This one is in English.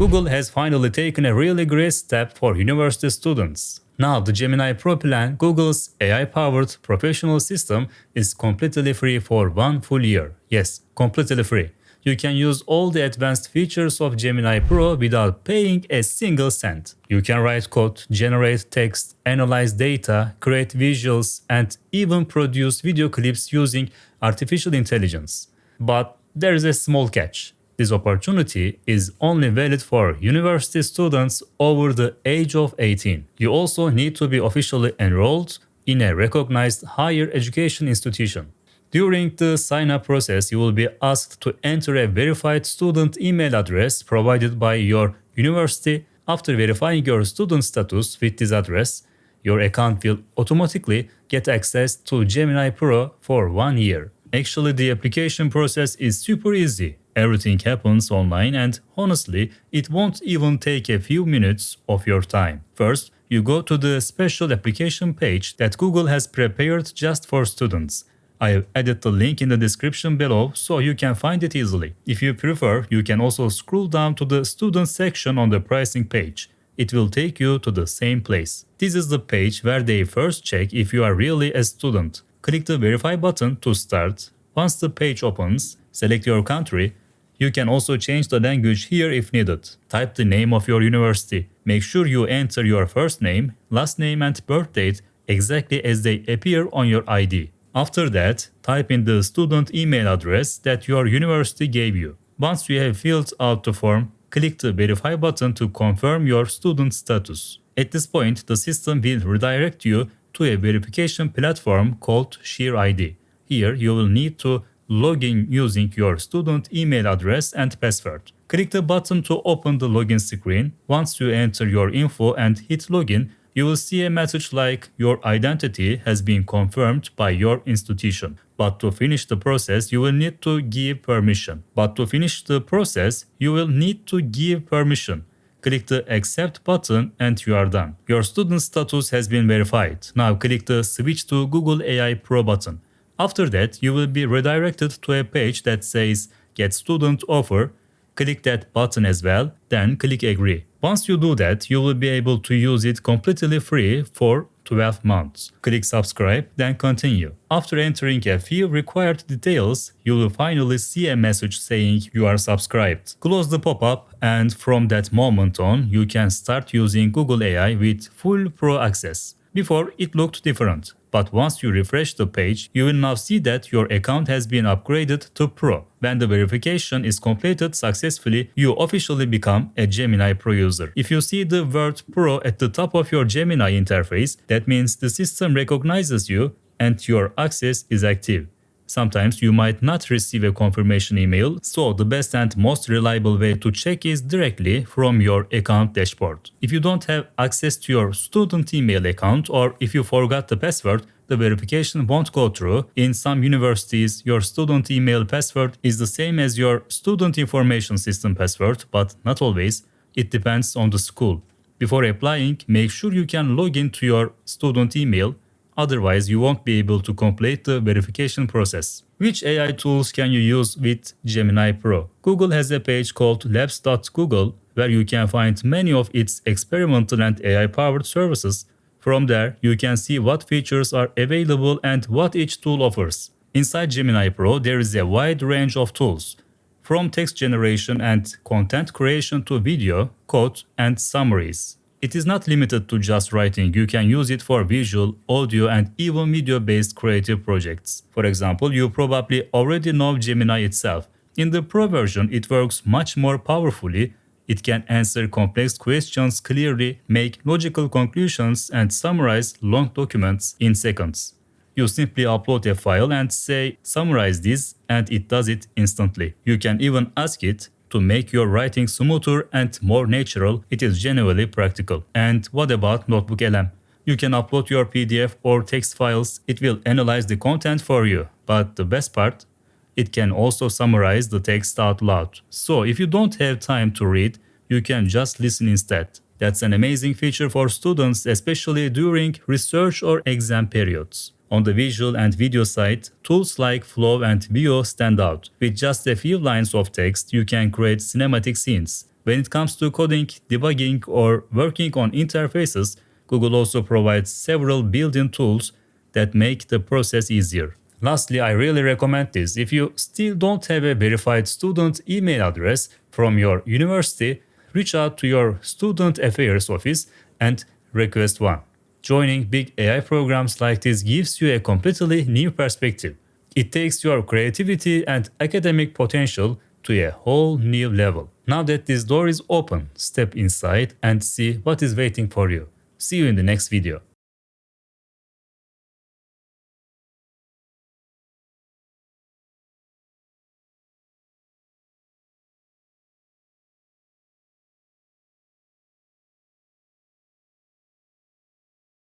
Google has finally taken a really great step for university students. Now, the Gemini Pro plan, Google's AI-powered professional system, is completely free for 1 full year. Yes, completely free. You can use all the advanced features of Gemini Pro without paying a single cent. You can write code, generate text, analyze data, create visuals, and even produce video clips using artificial intelligence. But there is a small catch. This opportunity is only valid for university students over the age of 18. You also need to be officially enrolled in a recognized higher education institution. During the sign-up process, you will be asked to enter a verified student email address provided by your university. After verifying your student status with this address, your account will automatically get access to Gemini Pro for 1 year. Actually, the application process is super easy. Everything happens online and honestly, it won't even take a few minutes of your time. First, you go to the special application page that Google has prepared just for students. I have added the link in the description below so you can find it easily. If you prefer, you can also scroll down to the student section on the pricing page. It will take you to the same place. This is the page where they first check if you are really a student. Click the verify button to start. Once the page opens, select your country. You can also change the language here if needed. Type the name of your university. Make sure you enter your first name, last name and birth date exactly as they appear on your ID. After that, type in the student email address that your university gave you. Once you have filled out the form, click the verify button to confirm your student status. At this point, the system will redirect you to a verification platform called ShareID. Here, you will need to log in using your student email address and password. Click the button to open the login screen. Once you enter your info and hit login, you will see a message like your identity has been confirmed by your institution. But to finish the process, you will need to give permission. Click the accept button and you are done. Your student status has been verified. Now click the switch to Google AI Pro button. After that, you will be redirected to a page that says get student offer. Click that button as well, then click agree. Once you do that, you will be able to use it completely free for 12 months. Click subscribe, then continue. After entering a few required details, you will finally see a message saying you are subscribed. Close the pop-up and from that moment on, you can start using Google AI with full Pro access. Before, it looked different, but once you refresh the page, you will now see that your account has been upgraded to Pro. When the verification is completed successfully, you officially become a Gemini Pro user. If you see the word Pro at the top of your Gemini interface, that means the system recognizes you and your access is active. Sometimes you might not receive a confirmation email, so the best and most reliable way to check is directly from your account dashboard. If you don't have access to your student email account or if you forgot the password, the verification won't go through. In some universities, your student email password is the same as your student information system password, but not always. It depends on the school. Before applying, make sure you can log into your student email. Otherwise, you won't be able to complete the verification process. Which AI tools can you use with Gemini Pro? Google has a page called labs.google where you can find many of its experimental and AI-powered services. From there, you can see what features are available and what each tool offers. Inside Gemini Pro, there is a wide range of tools, from text generation and content creation to video, code, and summaries. It is not limited to just writing. You can use it for visual, audio, and even video-based creative projects. For example, you probably already know Gemini itself. In the Pro version, it works much more powerfully. It can answer complex questions clearly, make logical conclusions, and summarize long documents in seconds. You simply upload a file and say, "Summarize this," and it does it instantly. You can even ask it to make your writing smoother and more natural. It is genuinely practical. And what about NotebookLM? You can upload your PDF or text files. It will analyze the content for you. But the best part, it can also summarize the text out loud. So if you don't have time to read, you can just listen instead. That's an amazing feature for students, especially during research or exam periods. On the visual and video side, tools like Flow and Veo stand out. With just a few lines of text, you can create cinematic scenes. When it comes to coding, debugging, or working on interfaces, Google also provides several built-in tools that make the process easier. Lastly, I really recommend this. If you still don't have a verified student email address from your university, reach out to your student affairs office and request one. Joining big AI programs like this gives you a completely new perspective. It takes your creativity and academic potential to a whole new level. Now that this door is open, step inside and see what is waiting for you. See you in the next video.